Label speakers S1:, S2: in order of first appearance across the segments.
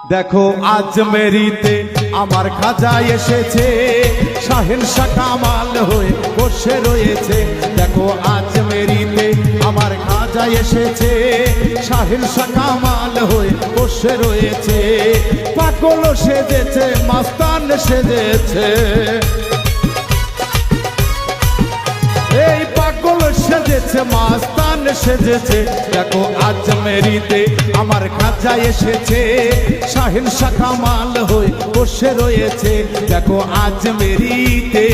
S1: দেখো আজ মেরিতে আমার খাজা এসেছে, শাহেনশা কামাল হয়ে বসে রয়েছে। দেখো আজ মেরিতে আমার খাজা এসেছে, শাহেনশা কামাল হয়ে বসে রয়েছে। পাগল সেজেছে, মাস্তান সেজেছে, এই পাগল সেজেছে, মাস্তান সেজেছে। দেখো আজ মেরিতে আমার খাজা এসেছে, শাহেনশা কামাল হয়ে বসে রয়েছে। দেখো আজ মেরিতে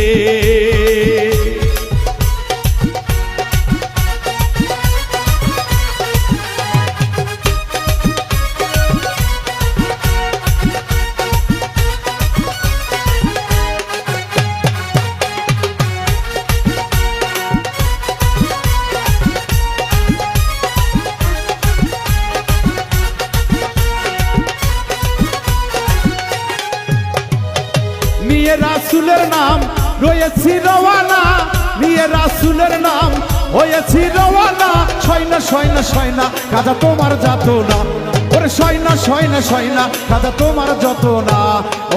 S1: নিয়ে রাসূলের নাম রয়েছি রওয়ানা, নিয়ে রাসূলের নাম হয়েছি রওয়ানা। সয়না সয়না সয়না কাজা তোমার যত না, ওরে সয়না সয়না সয়না কাজা তোমার যত না।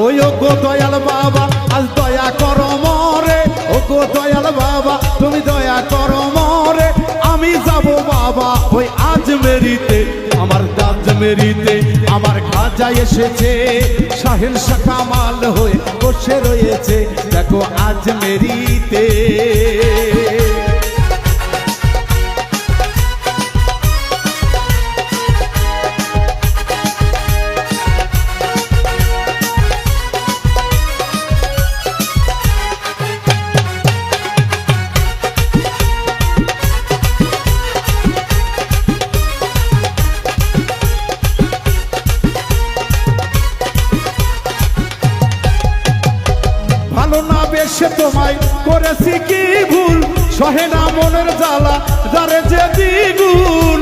S1: ওই ও গো দয়াল বাবা আজ দয়া করো মরে, ও গো দয়াল বাবা তুমি দয়া করো মরে। আমি যাব বাবা ওই আজ মেরিতে, আমার আজ মেরিতে আমার খাজা এসেছে, শাহেনশা কামাল হয়ে বসে রয়েছে। দেখো আজ মেরিতে ভালো না বেশে তোমায় করেছি কি ভুল, সহে না মনের জ্বালা যারে যে দ্বিগুণ।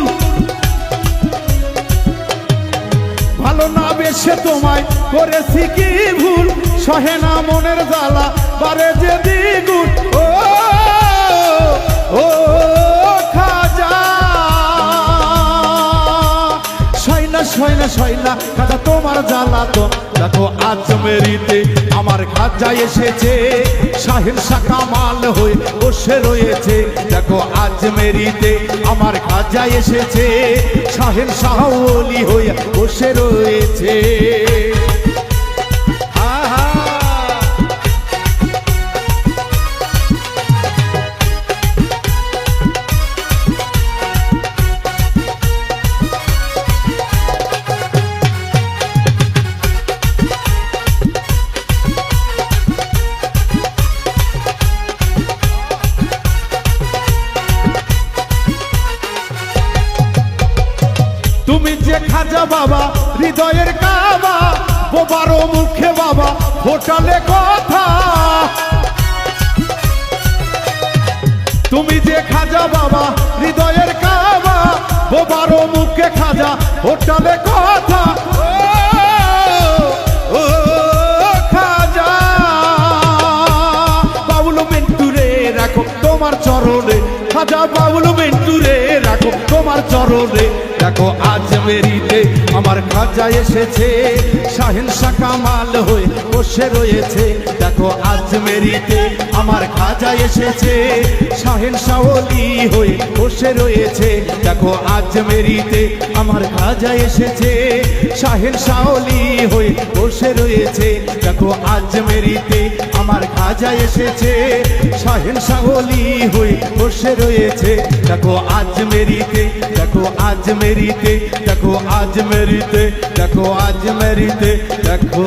S1: ভালো না বেশে তোমায় করেছি কি ভুল, সহে না মনের জ্বালা যারে যে দ্বিগুণ। ও ও খাজা সয়না সয়না সয়না খাজা তোমার জ্বালা তো। দেখো আজ মেরিতে আমার খাজা এসেছে, শাহেনশা কামাল হয়ে বসে রয়েছে। দেখো আজ মেরিতে আমার খাজা এসেছে, শাহেনশা ওলি হয়ে বসে রয়েছে। তুমি যে খাজা বাবা হৃদয়ের কাবা, বোবারো মুখে বাবা ফোটালে কথা। তুমি যে খাজা বাবা হৃদয়ের কাবা, বোবারো মুখে খাজা ফোটালে কথা। ও খাজা বাবুল মিন্টুরে রাখো তোমার চরণে, খাজা বাবুল মিন্টুরে রাখো তোমার চরণে। দেখো আজ মেরিতে আমার খাজা এসেছে, শাহেনশা কামাল হয়ে বসে রয়েছে। দেখো আজ মেরিতে আমার খাজা এসেছে, শাহেনশা ওলি হয়ে বসে রয়েছে। দেখো আজ মেরিতে আমার খাজা এসেছে, শাহেনশা ওলি হয়ে বসে রয়েছে। দেখো আজ মেরিতে আমার খাজা এসেছে, শাহেনশা ওলি হয়ে বসে রয়েছে। দেখো আজ মেরিতে, দেখো আজ মেরিতে, দেখো আজ মেরিতে, দেখো আজ মেরিতে, দেখো